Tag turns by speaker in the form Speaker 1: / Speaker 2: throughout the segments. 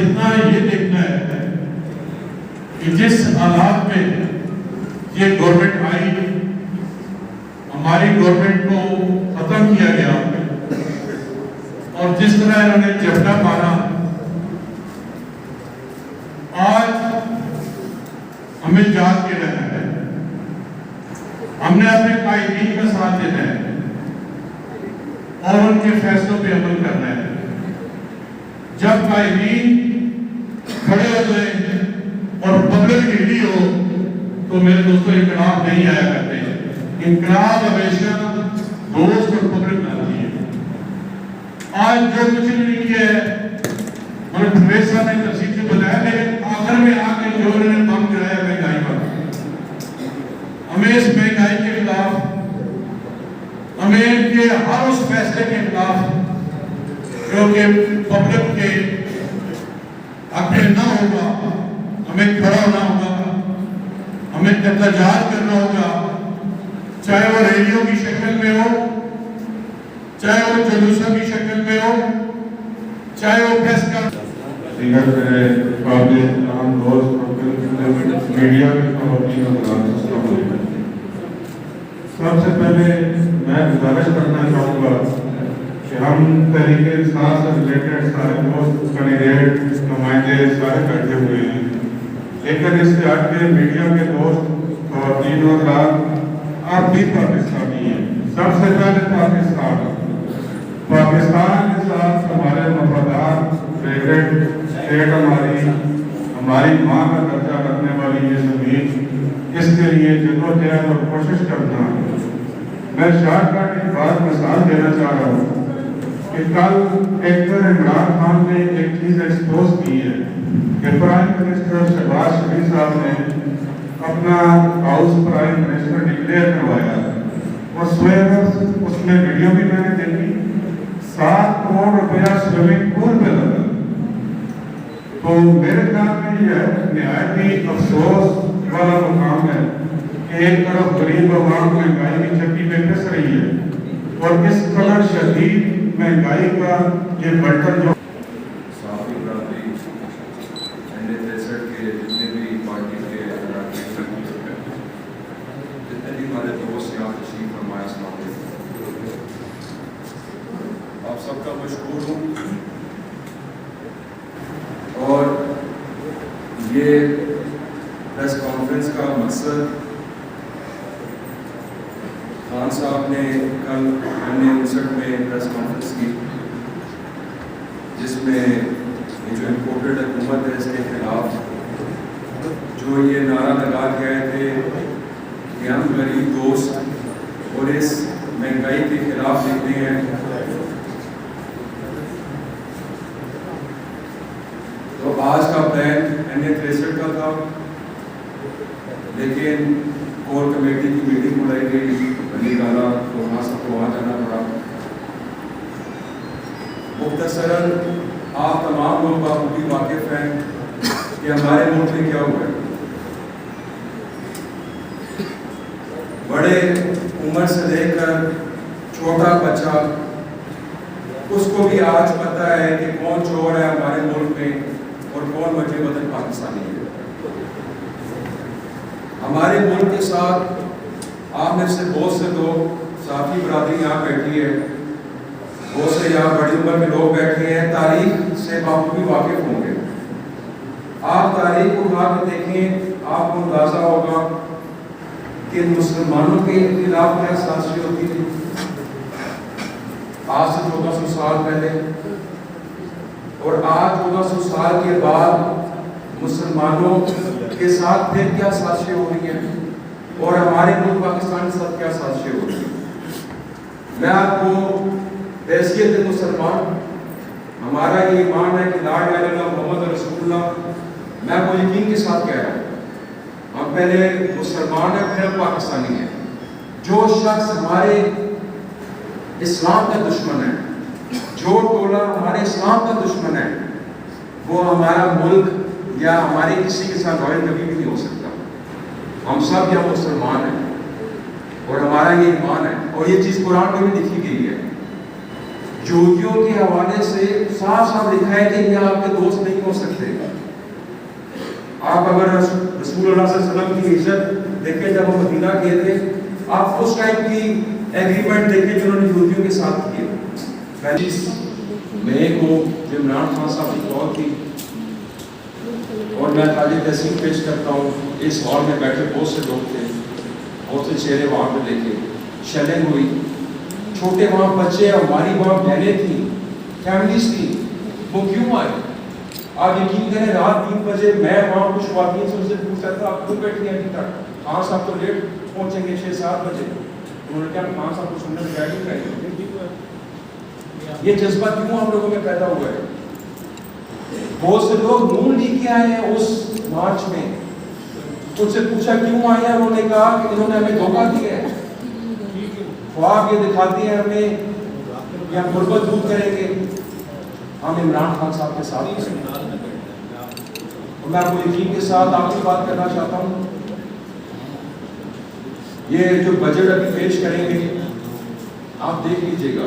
Speaker 1: جتنا یہ دیکھنا ہے کہ جس حالات میں یہ گورنمنٹ آئی، ہماری گورنمنٹ کو ختم کیا گیا اور جس طرح انہوں نے جھپٹا مارا، آج ہمیں جاگ کے رہنا ہے. ہم نے اپنے قائدین کا ساتھ دینا ہے اور ان کے فیصلوں پہ عمل کرنا ہے. جب قائدین کھڑے ہوئے اور پبلک ہلی ہو تو میرے دوستوں انقلاب نہیں آیا کرتے. انقلاب ہمیشہ دوست اور پبلک آتی ہے. آج جو کچھ نہیں کیا ہے پرویز صاحب نے تفصیل سے بتایا، لیکن آخر میں آ کے جو انہوں نے بم گرایا مہنگائی پر، ہمیں اس مہنگائی کے خلاف، ہمیں ان کے ہر اس فیصلے کے خلاف جو کہ پبلک کے حق میں نہ ہوگا، ہمیں کھڑا ہونا ہوگا، ہمیں احتجاج کرنا ہوگا، چاہے وہ ریلیوں کی شکل میں ہو، چاہے وہ جلوسوں کی شکل میں ہو، چاہے وہ پریس کا
Speaker 2: دیگر میرے قابل احترام دوست میڈیا کے خواتین و حضرات، سب سے پہلے میں گزارش کرنا چاہوں گا کہ ہم تحریک انصاف سے ریلیٹڈ سارے دوست کینڈیڈیٹ نمائندے سارے بیٹھے ہوئے ہیں، لیکن اس سے ہٹ کے میڈیا کے دوست خواتین و حضرات، آپ بھی پاکستانی ہیں. سب سے پہلے پاکستان کے ساتھ ہمارے مفادات، فیوریٹ اسٹیٹ ہماری ماں کا درجہ رکھنے والی یہ زمین، اس کے لیے جدوجہد اور کوشش کرنا. میں شارٹ کٹ ایک بات مثال دینا چاہ رہا ہوں کہ کل ایکٹر عمران خان نے ایک چیز ایکسپوز کی ہے کہ پرائم منسٹر شہباز شریف صاحب نے اپنا ہاؤس پرائم منسٹر ڈکلیئر کروایا اور اس میں ویڈیو بھی میں نے دیکھی. 7 کروڑ روپیہ سوئمنگ پول پہ لگا. تو میرے خیال میں یہ نہایت ہی افسوس والا مقام ہے کہ ایک طرف غریب عوام مہنگائی کی چکی میں پھنس رہی ہے اور اس قدر شدید مہنگائی کا یہ برتن جو
Speaker 3: صحافی برادری کے جتنے بھی پارٹی کے جتنے بھی ہمارے دوست یہاں تشریف فرمائے، السلام علیکم. آپ سب کا مشکور ہوں. اور یہ پریس کانفرنس کا مقصد خان صاحب نے کل 1959 میں پریس کانفرنس کی، جس میں یہ جو امپورٹڈ حکومت ہے اس کے خلاف جو یہ نعرہ لگا کے آئے تھے کہ ہم غریب دوست اور اس مہنگائی کے خلاف لکھتے ہیں. تو آج کا پلان NA-63 کا تھا، لیکن کور کمیٹی کی میٹنگ بلائی گئی علی گالا، تو وہاں سب کو وہاں جانا پڑا. مختصراً آپ تمام لوگ بخوبی واقف ہیں کہ ہمارے ملک میں کیا ہوا ہے. بڑے عمر سے لے کر چھوٹا بچہ، اس کو بھی آج پتہ ہے کہ کون چور ہے ہمارے ملک میں اور کون وجہ وطن پاکستانی ہے. ہمارے ملک کے ساتھ آپ میں سے بہت سے لوگ، صحافی برادری یہاں بیٹھی ہے، بہت سے یہاں بڑی عمر میں لوگ بیٹھے ہیں، تاریخ سے بخوبی واقف ہوں گے. آپ تاریخ کو اٹھا کے دیکھیں، آپ کو اندازہ ہوگا کہ مسلمانوں کے خلاف کیا سازشیں ہوتی تھی آج سے 1400 سال پہلے، اور آج 1400 سال کے بعد مسلمانوں کے ساتھ پھر کیا سازشیں ہو رہی ہیں، اور ہمارے ملک پاکستان کے ساتھ کیا سازشیں ہو رہی ہیں. میں آپ کو حیثیت مسلمان، ہمارا یہ ایمان ہے کہ لا الہ الا اللہ محمد رسول اللہ، میں آپ کو یقین کے ساتھ کہہ رہا ہوں، ہم پہلے مسلمان ہیں پھر ہم پاکستانی ہیں. جو شخص ہمارے اسلام کا دشمن ہے، جو ٹولہ ہمارے اسلام کا دشمن ہے، وہ ہمارا ملک یا ہمارے کسی کے ساتھ لائل کبھی بھی نہیں ہو سکتا. ہم سب یہاں مسلمان ہیں اور ہمارا یہ ایمان ہے، اور یہ چیز قرآن میں بھی لکھی گئی ہے یہودیوں کے حوالے سے صاف صاف لکھا ہے کہ یہ آپ کے دوست نہیں ہو سکتے. آپ اگر رسول اللہ صلی اللہ علیہ وسلم کی عزت دیکھیں جب وہ مدینہ گئے تھے, آپ اس ٹائپ کی ایگریمنٹ دیکھیں جو انہوں نے یہودیوں کے ساتھ کیے. میں کو جو عمران خان صاحب کی قول تھی, اور میں تاج تحسین پیش کرتا ہوں. اس ہال میں بیٹھے بہت سے لوگ تھے, بہت سے چہرے وہاں پہ دیکھے, شیلنگ ہوئی, چھوٹے وہاں بچے, ہماری وہاں بہنیں تھیں, فیملیز تھیں, وہ کیوں آئے؟ آپ یقین کریں رات 3 بجے میں وہاں کچھ خواتین سے ان سے پوچھتا تھا آپ کیوں بیٹھی ہیں ابھی تک؟ خان صاحب تو لیٹ پہنچیں گے 6-7 بجے. انہوں نے کہا خان صاحب کو سننے میں بیٹھ نہیں. یہ جذبہ کیوں آپ لوگوں میں پیدا ہوا ہے؟ بہت سے لوگ نون لے کے آئے ہیں اس مارچ میں, ان سے پوچھا کیوں آئے ہیں, انہوں نے کہا کہ انہوں نے ہمیں دھوکہ دیا ہے, خواب یہ دکھاتے ہیں ہمیں یا غربت دور کریں گے, ہم عمران خان صاحب کے ساتھ ہیں. اور میں آپ کو یقین کے ساتھ آپ کی بات کرنا چاہتا ہوں, یہ جو بجٹ ابھی پیش کریں گے آپ دیکھ لیجئے گا.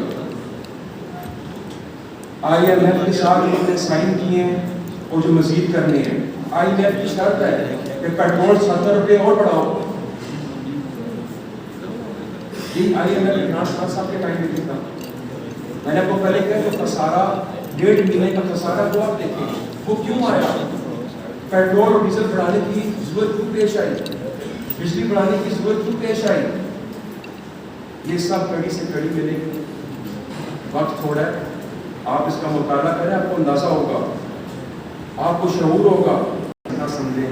Speaker 3: آئی ایم ایف کے ساتھ انہوں نے سائن کیے ہیں اور جو مزید کرنے ہیں. آئی ایم ایف کی شرط ہے کہ پیٹرول 70 روپے اور بڑھاؤ. یہ I M F Imran Khan صاحب کے ٹائم میں تھا. میں نے آپ کو پہلے کہا جو خسارہ 1.5 مہینے کا خسارہ وہ آپ دیکھیں وہ کیوں آیا. پیٹرول اور ڈیزل بڑھانے کی ضرورت کیوں پیش آئی, بجلی بڑھانے کی ضرورت کیوں پیش آئی. یہ سب کڑی سے کڑی ملے گی, وقت تھوڑا ہے, آپ اس کا مطالعہ کریں, آپ کو اندازہ ہوگا, آپ کو شعور ہوگا. نہ سمجھیں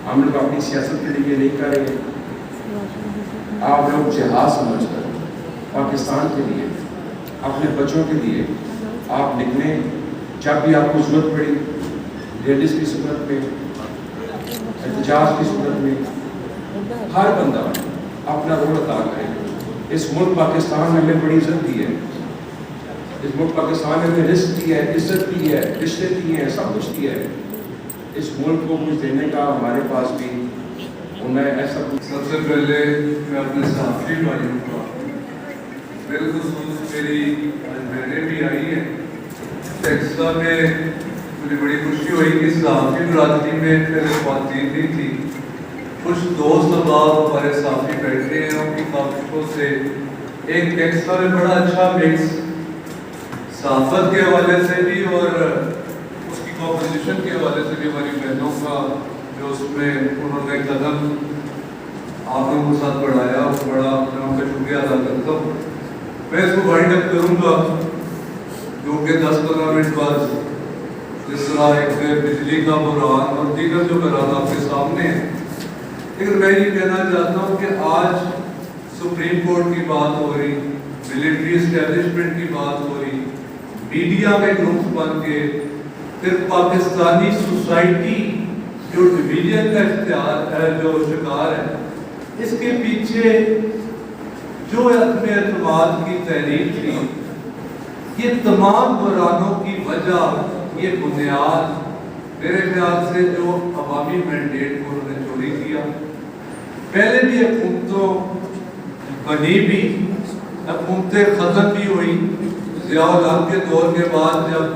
Speaker 3: ہم لوگ اپنی سیاست کے لیے نہیں کر رہے, آپ لوگ جہاد سمجھ کر پاکستان کے لیے, اپنے بچوں کے لیے آپ نکلیں. جب بھی آپ کو ضرورت پڑی, لیڈیز کی صورت میں, احتجاج کی صورت میں, ہر بندہ اپنا رول ادا کرے. اس ملک پاکستان نے ہمیں بڑی عزت دی ہے, اس ملک پاکستان نے ہمیں رزق دی ہے, عزت دی ہے, رشتے دیے ہیں, سب کچھ دیا ہے. اس ملک کو کچھ دینے کا ہمارے پاس بھی, اور میں ایسا
Speaker 4: سب سے پہلے میں اپنے صحافی بھائیوں کا بالخصوص میری بہنیں بھی آئی ہیں ٹیکسلا میں, مجھے بڑی خوشی ہوئی کہ صحافی برادری میں پہلے خواتین نہیں تھی. کچھ دوست احباب ہمارے صحافی بیٹھے ہیں, ان کی کاوشوں سے ایک ٹیکسلا میں بڑا اچھا مکس صحافت کے حوالے سے بھی اور اس کی کمپوزیشن کے حوالے سے بھی ہماری بہنوں کا جو اس میں انہوں نے قدم آپ لوگوں کے ساتھ بڑھایا, بڑا میں ان کا شکریہ ادا کرتا ہوں. میں اس کو وائنڈ اپ کروں گا کیونکہ 10-15 منٹ بعد جس طرح ایک بجلی کا بحران اور دیگر جو بحران آپ کے سامنے ہیں, لیکن میں یہ کہنا چاہتا ہوں کہ آج سپریم کورٹ کی بات ہو رہی, ملٹری اسٹیبلشمنٹ کی بات ہو رہی, میڈیا میں گروپ بن کے, پھر پاکستانی سوسائٹی جو ڈویژن کا اختیار ہے, جو شکار ہے, اس کے پیچھے جو عدم اعتماد کی تحریک تھی, یہ تمام بحرانوں کی وجہ, یہ بنیاد میرے خیال سے جو عوامی مینڈیٹ کو انہوں نے چوری کیا. پہلے بھی حکومتوں بنی بھی, حکومتیں ختم بھی ہوئی. ضیاء الحق کے دور کے بعد جب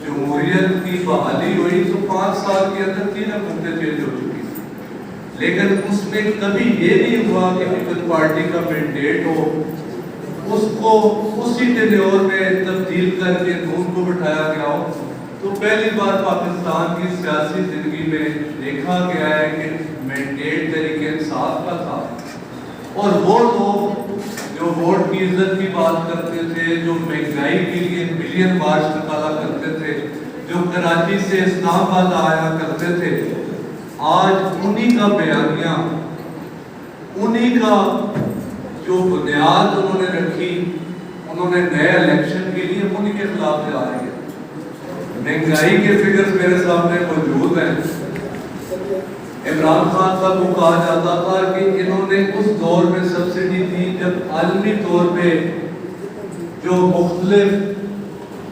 Speaker 4: جمہوریت کی بحالی ہوئی تو 5 سال کے اندر 3 حکومتیں چینج ہو چکی تھی, لیکن اس میں کبھی یہ نہیں ہوا کہ پیپلز پارٹی کا مینڈیٹ ہو, اس کو اسی ٹینیور میں تبدیل کر کے نون کو بٹھایا گیا ہو. تو پہلی بار پاکستان کی سیاسی زندگی میں دیکھا گیا ہے کہ مینڈیٹ طریقے انصاف کا تھا, اور وہ لوگ جو ووٹ کی عزت کی بات کرتے تھے, جو مہنگائی کے لیے بلین مارچ نکالا کرتے تھے, جو کراچی سے اسلام آباد آیا کرتے تھے, آج انہی کا بیانیہ, انہی کا جو بنیاد انہوں نے رکھی, انہوں نے نئے الیکشن کے لیے انہی کے خلاف جا رہے ہیں. مہنگائی کے فگرز میرے سامنے موجود ہیں. عمران خان صاحب کو کہا جاتا تھا کہ انہوں نے اس دور میں سبسڈی دی جب عالمی طور پہ جو مختلف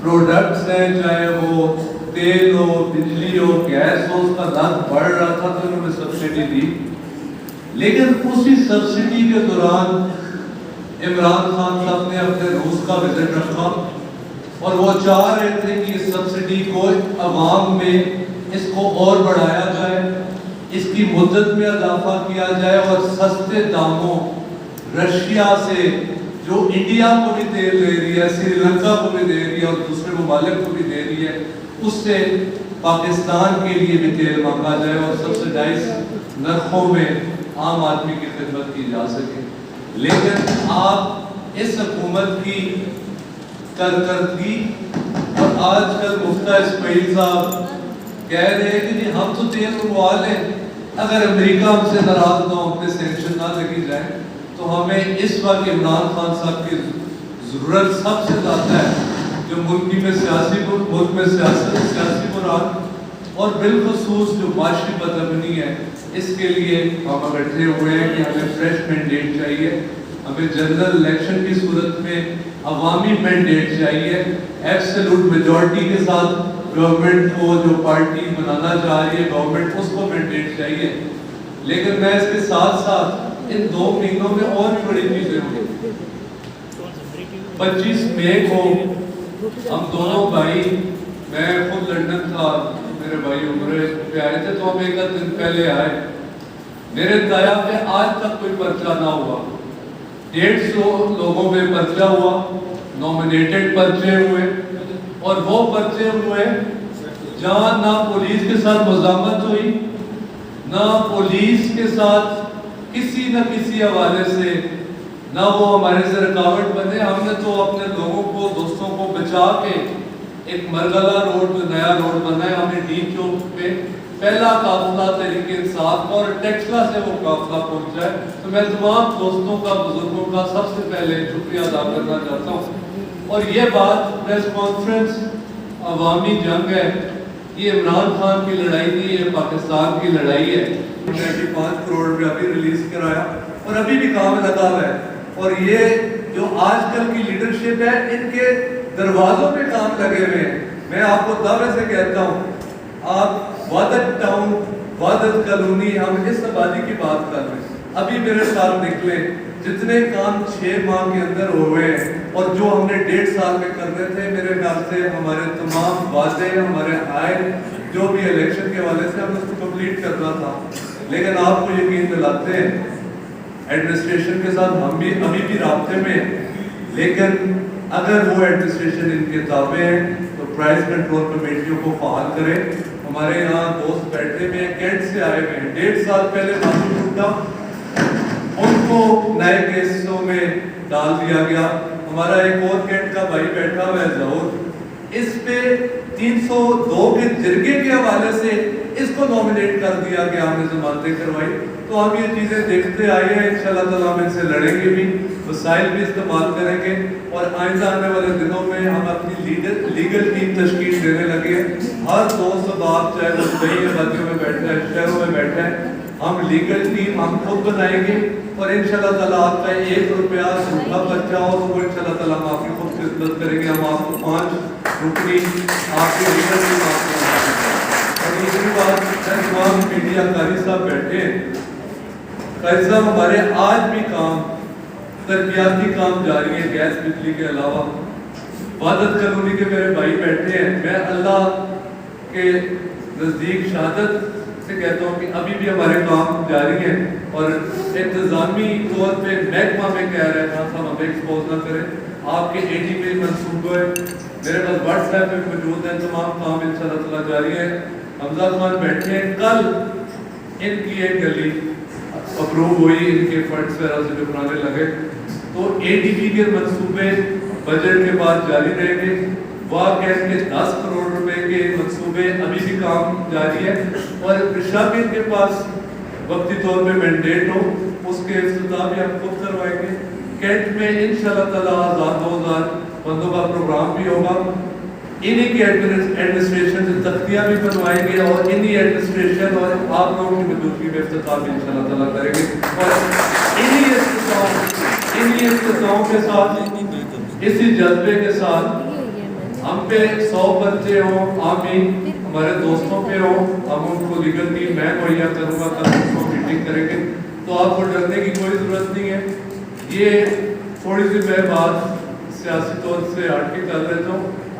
Speaker 4: پروڈکٹس ہیں, چاہے وہ تیل ہو, بجلی ہو, گیس ہو, اس کا دام بڑھ رہا تھا تو انہوں نے سبسڈی دی. لیکن اسی سبسڈی کے دوران عمران خان صاحب نے اپنے روس کا وزٹ رکھا, اور وہ چاہ رہے تھے کہ اس سبسڈی کو عوام میں اس کو اور بڑھایا جائے، اس کی مدت میں اضافہ کیا جائے اور سستے داموں رشیا سے جو انڈیا کو بھی تیل دے رہی ہے، سری لنکا کو بھی دے رہی ہے اور دوسرے ممالک کو بھی دے رہی ہے، اس سے پاکستان کے لیے بھی تیل مانگا جائے اور سبسڈائز نرخوں میں عام آدمی کی خدمت کی جا سکے۔ لیکن آپ اس حکومت کی کارکردگی اور آج کل مفتہ اسماعیل صاحب کہہ رہے ہیں کہ جی ہم تو تیل منگوا لیں، اگر امریکہ ہم سے ناراض نہ ہو، ہم پہ سینکشن نہ لگی جائے، تو ہمیں اس وقت عمران خان صاحب کی ضرورت سب سے زیادہ ہے، جو ملک میں سیاسی بران اور بالخصوص جو معاشی بدامنی ہے، اس کے لیے ہم بیٹھے ہوئے ہیں کہ ہمیں فریش مینڈیٹ چاہیے، ہمیں جنرل الیکشن کی صورت میں عوامی مینڈیٹ چاہیے، ایبسولوٹ میجورٹی کے ساتھ گورنمنٹ کو جو پارٹی بنانا چاہ رہی ہے گورنمنٹ اس کو مینڈیٹ چاہیے۔ لیکن میں اس کے ساتھ ساتھ ان 2 مہینوں میں اور بھی بڑی چیزیں ہوئی۔ 25 مئی کو ہم دونوں بھائی، میں خود لندن تھا، میرے بھائی عمرے پہ آئے تھے، تو ہم ایک دن پہلے آئے، میرے دایا پہ آج تک کوئی پرچہ نہ ہوا، 150 لوگوں پہ پرچہ ہوا، نومینیٹڈ پرچے ہوئے، اور وہ پرچے ہوئے جہاں نہ پولیس کے ساتھ مزاحمت ہوئی، نہ پولیس کے ساتھ کسی نہ کسی حوالے سے نہ وہ ہمارے سے رکاوٹ بنے۔ ہم نے تو اپنے لوگوں کو، دوستوں کو بچا کے ایک مرغلہ روڈ پہ نیا روڈ بنا ہے، ہمیں ڈی چوک پہ پہلا قافلہ تحریک انصاف اور ٹیکسلا سے وہ قافلہ پہنچا ہے۔ تو میں تمام دوستوں کا، بزرگوں کا سب سے پہلے شکریہ ادا کرنا چاہتا ہوں۔ اور یہ بات پریس کانفرنس عوامی جنگ ہے، یہ عمران خان کی لڑائی نہیں، یہ پاکستان کی لڑائی ہے۔ 5 کروڑ روپیہ ابھی ریلیز کرایا اور ابھی بھی کام لگا ہوا ہے، اور یہ جو آج کل کی لیڈرشپ ہے ان کے دروازوں پہ کام لگے ہوئے ہیں۔ میں آپ کو دعوے سے کہتا ہوں، آپ وادت ٹاؤن، وادت کالونی، ہم اس آبادی کی بات کر رہے ہیں، ابھی میرے ساتھ نکلے جتنے کام 6 ماہ کے اندر ہوئے ہیں اور جو ہم نے 1.5 سال میں کرنے تھے، میرے خیال سے ہمارے تمام وعدے، ہمارے آئے جو بھی الیکشن کے حوالے سے ہم نے اس کو کمپلیٹ کرنا تھا۔ لیکن آپ کو یقین دلاتے ہیں ایڈمنسٹریشن کے ساتھ ہم بھی ابھی بھی رابطے میں ہیں، لیکن اگر وہ ایڈمنسٹریشن ان کے تابع ہے تو پرائز کنٹرول کمیٹیوں کو فعال کریں۔ ہمارے یہاں دوست بیٹھے ہوئے ہیں، کینٹ سے آئے ہوئے ہیں، 1.5 سال پہلے معلوم ٹوٹا، ان کو نئے کیسوں میں ڈال دیا گیا۔ ہمارا ایک اور کینٹ کا بھائی بیٹھا ہوا ہے ظہور، اس پہ 302 کے جرگے کے حوالے سے اس کو نومینیٹ کر دیا گیا، ہم نے ضمانتیں کروائی۔ تو ہم یہ چیزیں دیکھتے آئے ہیں، انشاءاللہ تعالیٰ ہم ان سے لڑیں گے بھی، وسائل بھی استعمال کریں گے، اور آئندہ آنے والے دنوں میں ہم اپنی لیگل ٹیم تشکیل دینے لگے ہیں۔ ہر دوست بات، چاہے وہ کئی آبادیوں میں بیٹھا ہے، شہروں میں بیٹھا ہے، ہم لیگل ٹیم ہم خود بنائیں گے، اور انشاءاللہ تعالیٰ آپ کا 1 روپیہ جھوٹا بچہ ہو تو وہ انشاءاللہ تعالیٰ ہم آپ کی خود خدمت کریں گے۔ ہم آپ کو 5 روپیے آپ کی لیگل ٹیم آپ کو بنائیں گے۔ اور دوسری بات، تمام میڈیا قاری صاحب بیٹھے ہیں، قاری صاحب ہمارے آج بھی کام، ترقیاتی کام جاری ہے گیس بجلی کے علاوہ۔ وادت کالونی کے میرے بھائی بیٹھے ہیں، میں اللہ کے نزدیک شہادت سے کہتا ہوں کہ ابھی بھی ہمارے کام جاری ہیں، اور انتظامی طور پہ محکمہ میں کہہ رہے ہیں ہم ہمیں ایکسپوز نہ کریں۔ آپ کے ATP منصوبے میرے پاس واٹس ایپ پہ موجود ہیں، تمام کام انشاءاللہ تعالیٰ جاری ہے۔ حمزہ خان بیٹھے ہیں، کل ان کی ایک گلی اپروو ہوئی، ان کے فنڈز وغیرہ سے جو بنانے لگے، تو ATP کے منصوبے بجٹ کے بعد جاری رہیں گے۔ وہ کہتے ہیں 10 کروڑ روپے کے منصوبے ابھی بھی کام جاری ہے، اور شاید ان کے پاس وقتی طور پہ مینڈیٹ ہو اس کے افتتاح بھی ہم خود کروائیں گے۔ کینٹ میں انشاءاللہ تعالیٰ 1000 بندوں کا پروگرام بھی ہوگا، انہی کی ایڈمنسٹریشن سے تختیاں بھی بنوائیں گے، اور انہی ایڈمنسٹریشن اور آپ لوگوں کی موجودگی میں افتتاح بھی انشاءاللہ تعالیٰ کریں گے، اور انہی افتتاحوں کے ساتھ، اسی جذبے کے ساتھ ہم پہ 100 پرچے ہوں، آمین ہمارے دوستوں پہ ہوں، ہم ان کو لیگل ٹیم میں مہیا کروں گا، کل ان کو میٹنگ کریں گے، تو آپ کو ڈرنے کی کوئی ضرورت نہیں ہے۔ یہ تھوڑی سی میں بات سیاسی طور سے ہٹ کے کر لیتا ہوں۔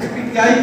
Speaker 5: PTI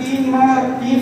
Speaker 5: 3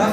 Speaker 5: 10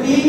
Speaker 5: 3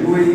Speaker 3: UAE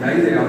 Speaker 3: 2.5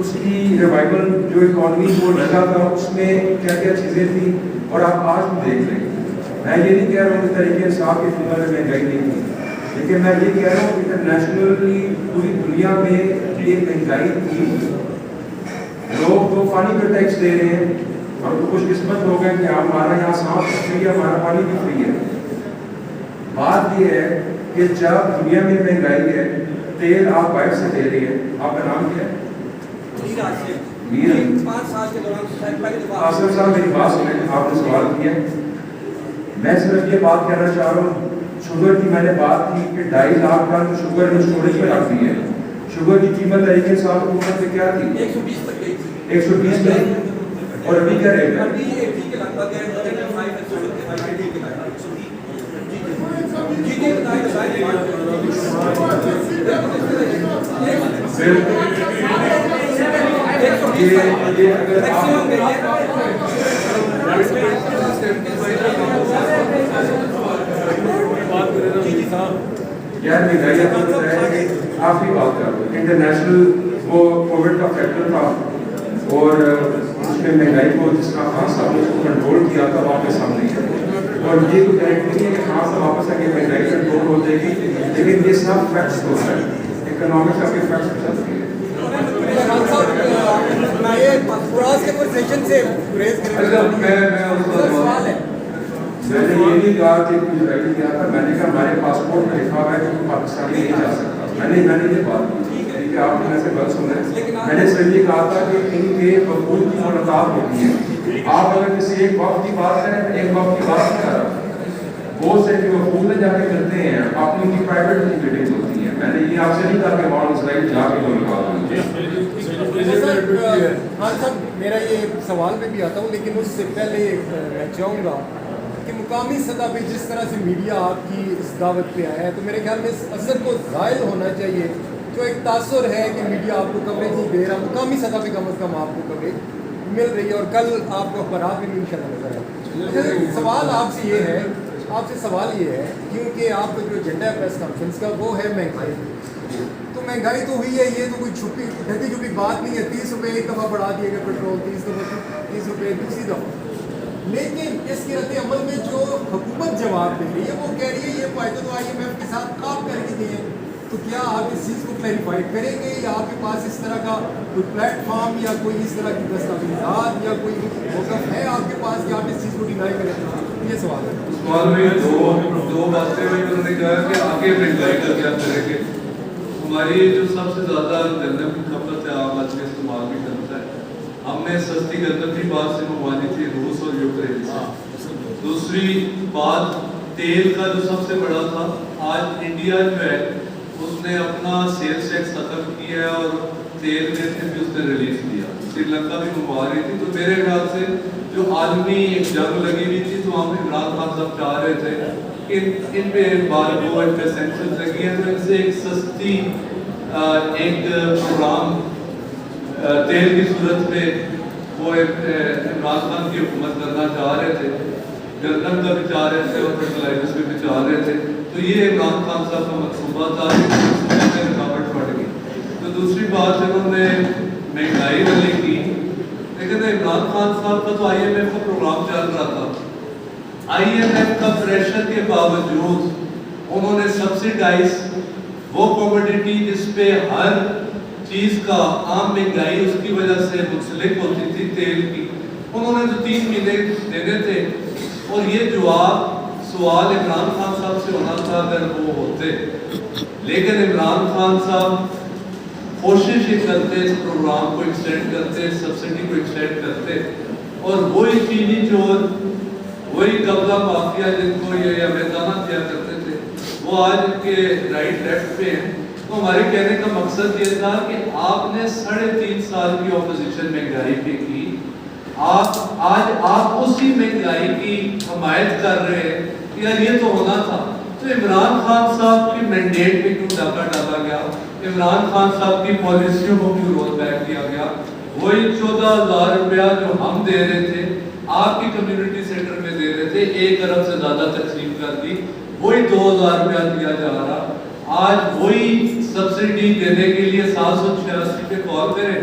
Speaker 3: اس کی ریوائول جو اکانومی کو لگا تھا اس میں کیا کیا چیزیں تھیں، اور آپ آج بھی دیکھ لیں. میں یہ نہیں کہہ رہا ہوں کہ تحریک انصاف کی حکومت میں مہنگائی نہیں تھی، لیکن میں یہ کہہ رہا ہوں کہ انٹرنیشنلی پوری دنیا میں یہ مہنگائی تھی. لوگ تو پانی کا ٹیکس دے رہے ہیں، ہم تو خوش قسمت ہو گئے کہ ہمارا یہاں صاف فری ہے، ہمارا پانی بھی فری ہے. بات یہ ہے کہ جب دنیا میں مہنگائی ہے، تیل آپ باہر سے لے رہے ہیں. آپ کا نام کیا ہے؟ میر.
Speaker 5: 5 سال کے دوران
Speaker 3: آصف صاحب میری بات سنیں، آپ نے سوال کیا. میں صرف یہ بات کہنا چاہ رہا ہوں، شوگر کی میں نے بات کی کہ 2.5 لاکھ ٹن شوگر نے اسٹوریج میں رکھ دی ہے. شوگر کی قیمت تحریک انصاف حکومت میں کیا تھی؟
Speaker 5: 120 تک گئی تھی.
Speaker 3: 120 تک. اور ابھی کیا ریٹ ہے؟
Speaker 5: ابھی 80 کے لگ بھگ ہے.
Speaker 3: یار مہنگائی آپ کو بتایا کہ آپ ہی بات کر رہے ہیں. انٹرنیشنل وہ کووڈ کا فیکٹر تھا، اور اس میں مہنگائی کو جس کا خان صاحب نے اس کو کنٹرول کیا تھا واپس ہم نہیں ہے. اور یہ کوئی گارنٹی نہیں ہے کہ خان صاحب واپس آ کے مہنگائی کنٹرول ہو جائے گی، لیکن یہ سب فیکٹس کو ہے. اکنامکس آپ کے فیکٹس کو چلتی ہے. میں نے یہ نہیں کہا کہ کچھ رائٹ کیا تھا، میں نے کہا ہمارے پاسپورٹ میں لکھا ہوا ہے کہ پاکستانی نہیں جا سکتا. میں نے یہ بات کی کہ آپ نے سے غلط سنا ہے. میں نے صرف یہ کہا تھا کہ ان کے وقوع کی ملاقات ہوتی ہے. آپ اگر کسی ایک وقت کی بات کریں، ایک وقت کی بات نہیں کر رہا. بہت سے جو وقوع جا کے کرتے ہیں، اپنی ان کی پرائیویٹ میٹنگز ہوتی ہیں. میں نے یہ آپ سے نہیں کہا کہ وہاں اسرائیل جا کے ملاقات ہوئی.
Speaker 6: ہاں صاحب، میرا یہ سوال میں بھی آتا ہوں، لیکن اس سے پہلے میں چاہوں گا کہ مقامی سطح پہ جس طرح سے میڈیا آپ کی اس دعوت پہ آیا ہے، تو میرے خیال میں اس اثر کو ظاہر ہونا چاہیے. جو ایک تاثر ہے کہ میڈیا آپ کو کوریج نہیں دے رہا، مقامی سطح پہ کم از کم آپ کو کوریج مل رہی ہے، اور کل آپ کو اخبارات میں بھی ان شاء اللہ نظر آئے. سوال آپ سے یہ ہے، کیونکہ آپ کا جو ایجنڈا ہے پریس کانفرنس کا وہ ہے مہنگائی. تو مہنگائی تو ہوئی ہے، یہ تو کوئی چھپی ڈھکی چھپی بات نہیں ہے. 30 روپے ایک دفعہ بڑھا دیے گا پیٹرول، 30 روپے دوسری دفعہ. لیکن اس کے رد عمل میں جو حکومت جواب دے رہی ہے وہ کہہ رہی ہے یہ فائدہ تو IMF کے ساتھ آپ کر کے دیے. تو کیا آپ اس چیز کو کلیریفائی کریں گے، یا آپ کے پاس اس طرح کا کوئی پلیٹ فارم یا کوئی اس طرح کی دستاویزات یا کوئی موقف ہے آپ کے پاس کہ آپ اس چیز کو ڈینائی کریں؟ یہ سوال ہے.
Speaker 4: سوال میں دو باتیں میں انہوں نے کہا کہ آگے مہنگائی کا کیا کریں گے. ہماری جو سب سے زیادہ گندم کی کھپت ہے، عام آدمی استعمال بھی کرتا ہے. ہم نے سستی گندم کی بات سے منگوانی تھی روس اور یوکرین سے. دوسری بات تیل کا جو سب سے بڑا تھا، آج انڈیا جو ہے اس نے اپنا سیلز ٹیکس ختم کیا ہے اور تیل میں سے بھی اس نے ریلیز کیا. سری لنکا بھی منگوا رہی تھی. تو میرے خیال سے جو عالمی ایک جنگ لگی ہوئی تھی، تو ہم عمران خان صاحب چاہ رہے تھے کہ ان پہ امبارگو، ان پہ سینکشنز لگی ہیں، تو ان سے ایک سستی ایک پروگرام تیل کی صورت میں وہ عمران خان کی حکومت کرنا چاہ رہے تھے. گندم کا بھی چاہ رہے تھے اور فرٹیلائزرز بھی چاہ رہے تھے. تو یہ عمران خان صاحب کا منصوبہ تھا، رکاوٹ پڑ گئی. تو دوسری بات انہوں نے مہنگائی والی کی، لیکن عمران خان صاحب کا تو IMF کا پروگرام چل رہا تھا. IMF کا پریشر کے باوجود انہوں نے سبسیڈائز وہ کوموڈیٹی جس پہ ہر چیز کا عام مہنگائی اس کی وجہ سے منسلک ہوتی تھی، تیل کی، انہوں نے جو 3 مہینے دینے تھے. اور یہ جواب سوال عمران خان صاحب سے ہونا تھا اگر وہ ہوتے. لیکن عمران خان صاحب کوشش ہی کرتے اس پروگرام کو ایکسٹینڈ کرتے، سبسڈی کو ایکسٹینڈ کرتے. اور وہی چینی چور، وہی قبضہ مافیا جن کو یہ میدانہ دیا کرتے تھے، وہ آج ان کے رائٹ لیفٹ پہ ہیں. تو ہمارے کہنے کا مقصد یہ تھا کہ آپ نے 3.5 سال کی اپوزیشن مہنگائی پہ کی. آج آپ اسی مہنگائی کی حمایت کر رہے ہیں. یار یہ تو ہونا تھا. تو عمران خان صاحب کی مینڈیٹ پہ کیوں ڈاکہ ڈالا گیا؟ عمران خان صاحب کی پالیسیوں کو کیوں رول بیک کیا گیا؟ وہی 14,000 روپیہ جو ہم دے رہے تھے، آپ کی کمیونٹی سینٹر میں دے رہے تھے، 1 ارب سے زیادہ تقسیم کر دی. وہی 2,000 روپیہ دیا جا رہا. آج وہی سبسڈی دینے کے لیے 786 پہ کال کریں.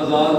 Speaker 4: 1000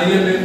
Speaker 4: IMF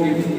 Speaker 3: KTK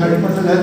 Speaker 7: 30%